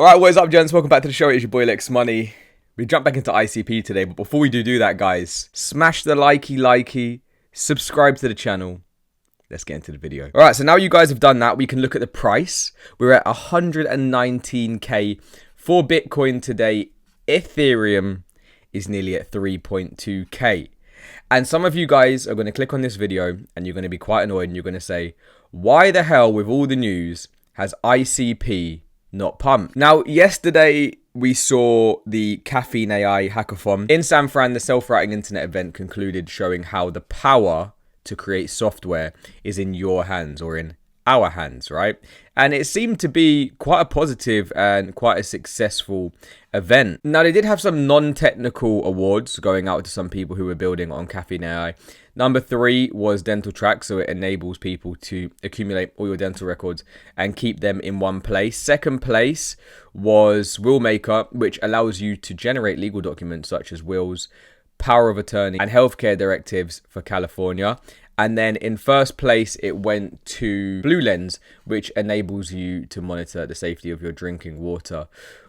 Alright, what is up, gents? Welcome back to the show. It's your boy Lex Money. We jump back into ICP today, but before we do that, guys, smash the likey, subscribe to the channel. Let's get into the video. Alright, so now you guys have done that, we can look at the price. We're at 119k for Bitcoin today. Ethereum is nearly at 3.2k. And some of you guys are going to click on this video and you're going to be quite annoyed and you're going to say, why the hell, with all the news, has ICP not pumped? Now, yesterday we saw the Caffeine AI hackathon in San Fran. The self-writing internet event concluded, showing how the power to create software is in your hands, or in our hands, right? And it seemed to be quite a positive and quite a successful event. Now, they did have some non-technical awards going out to some people who were building on Caffeine AI. Number 3 was Dental Track, so it enables people to accumulate all your dental records and keep them in one place. Second place was Willmaker, which allows you to generate legal documents such as wills, power of attorney, and healthcare directives for California. And then in first place, it went to Blue Lens, which enables you to monitor the safety of your drinking water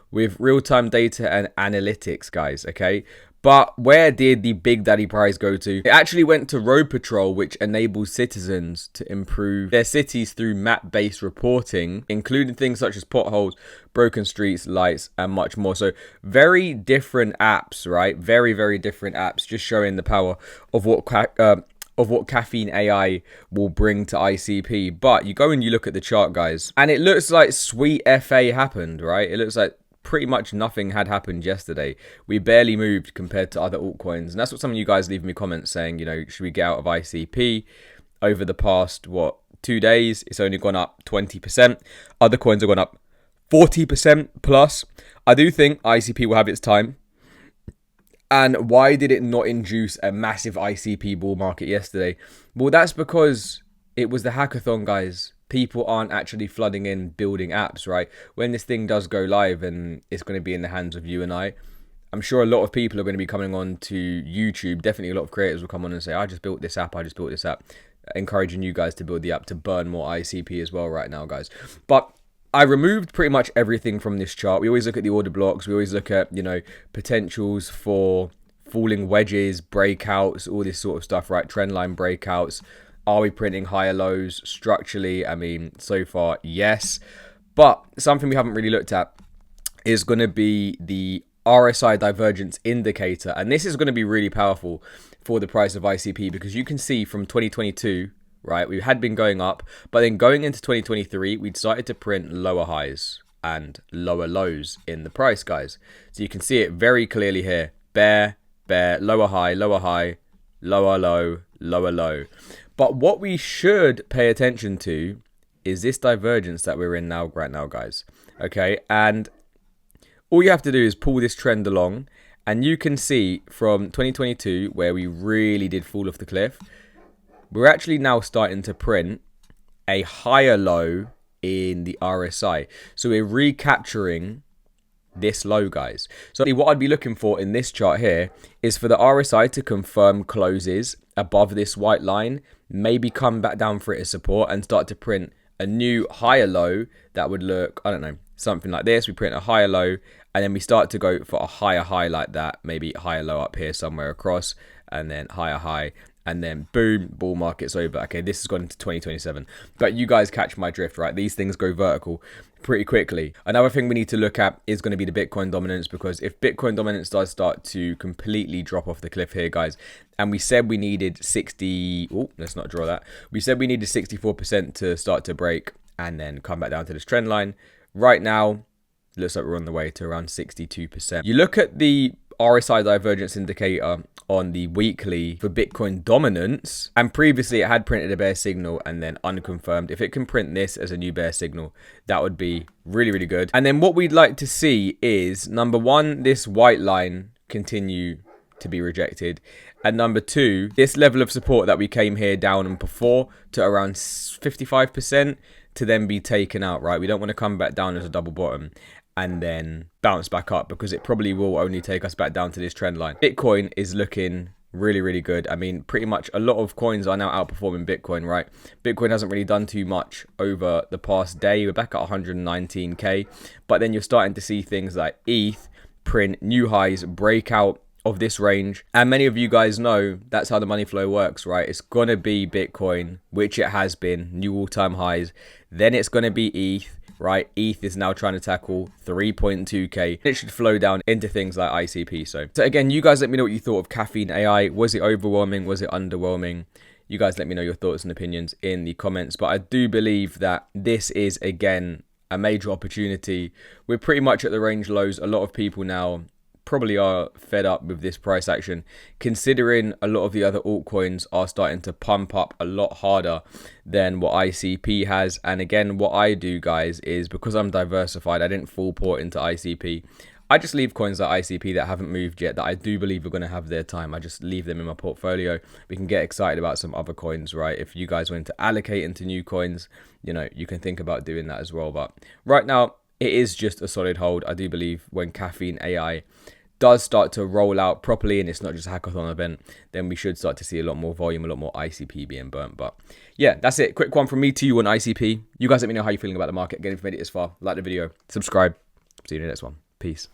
with real-time data and analytics, guys, okay? But where did the Big Daddy prize go to? It actually went to Road Patrol, which enables citizens to improve their cities through map-based reporting, including things such as potholes, broken streets, lights, and much more. So very different apps, right? Very, very different apps, just showing the power of what Caffeine AI will bring to ICP. But you go and you look at the chart, guys, and it looks like sweet FA happened, right? It looks like pretty much nothing had happened yesterday. We barely moved compared to other altcoins. And that's what some of you guys leave me comments saying, you know, should we get out of ICP? Over the past, 2 days, it's only gone up 20%. Other coins have gone up 40% plus. I do think ICP will have its time. And why did it not induce a massive ICP bull market yesterday? Well, that's because it was the hackathon, guys. People aren't actually flooding in building apps, right? When this thing does go live and it's going to be in the hands of you and I'm sure a lot of people are going to be coming on to YouTube. Definitely a lot of creators will come on and say, I just built this app, encouraging you guys to build the app to burn more ICP as well right now, guys. But I removed pretty much everything from this chart. We always look at the order blocks. We always look at, you know, potentials for falling wedges, breakouts, all this sort of stuff, right? Trendline breakouts. Are we printing higher lows structurally? I mean, so far, yes. But something we haven't really looked at is going to be the RSI divergence indicator. And this is going to be really powerful for the price of ICP, because you can see from 2022, right, we had been going up, but then going into 2023, we'd started to print lower highs and lower lows in the price, guys. So you can see it very clearly here. Bear, lower high, lower low, lower low. But what we should pay attention to is this divergence that we're in now, right now, guys. Okay, and all you have to do is pull this trend along, and you can see from 2022, where we really did fall off the cliff, we're actually now starting to print a higher low in the RSI. So we're recapturing this low, guys. So what I'd be looking for in this chart here is for the RSI to confirm closes above this white line, maybe come back down for it as support and start to print a new higher low that would look, I don't know, something like this. We print a higher low and then we start to go for a higher high like that, maybe higher low up here somewhere across, and then higher high, and then boom, bull market's over. Okay, this has gone into 2027. But you guys catch my drift, right? These things go vertical pretty quickly. Another thing we need to look at is going to be the Bitcoin dominance, because if Bitcoin dominance does start to completely drop off the cliff here, guys, and we said we needed 60, let's not draw that. We said we needed 64% to start to break and then come back down to this trend line. Right now, looks like we're on the way to around 62%. You look at the RSI divergence indicator on the weekly for Bitcoin dominance, and previously it had printed a bear signal and then unconfirmed. If it can print this as a new bear signal, that would be really, really good. And then what we'd like to see is, number one, this white line continue to be rejected, and number 2, this level of support that we came here down and before to around 55% to then be taken out, right? We don't want to come back down as a double bottom and then bounce back up, because it probably will only take us back down to this trend line. Bitcoin is looking Really, really good. I mean, pretty much a lot of coins are now outperforming Bitcoin, right? Bitcoin hasn't really done too much over the past day. We're back at 119K, but then you're starting to see things like ETH print new highs, break out of this range. And many of you guys know that's how the money flow works, right? It's going to be Bitcoin, which it has been, new all-time highs. Then it's going to be ETH. Right, ETH is now trying to tackle 3.2K. It should flow down into things like ICP. So again, you guys let me know what you thought of Caffeine AI. Was it overwhelming? Was it underwhelming? You guys let me know your thoughts and opinions in the comments. But I do believe that this is, again, a major opportunity. We're pretty much at the range lows. A lot of people now probably are fed up with this price action, considering a lot of the other altcoins are starting to pump up a lot harder than what ICP has. And again, what I do, guys, is because I'm diversified, I didn't full port into ICP. I just leave coins like ICP that haven't moved yet, that I do believe are going to have their time. I just leave them in my portfolio. We can get excited about some other coins, right? If you guys want to allocate into new coins, you know, you can think about doing that as well. But right now, it is just a solid hold. I do believe when Caffeine AI does start to roll out properly and it's not just a hackathon event, then we should start to see a lot more volume, a lot more ICP being burnt. But yeah, that's it. Quick one from me to you on ICP. You guys let me know how you're feeling about the market. Again, if you made it this far, like the video, subscribe. See you in the next one. Peace.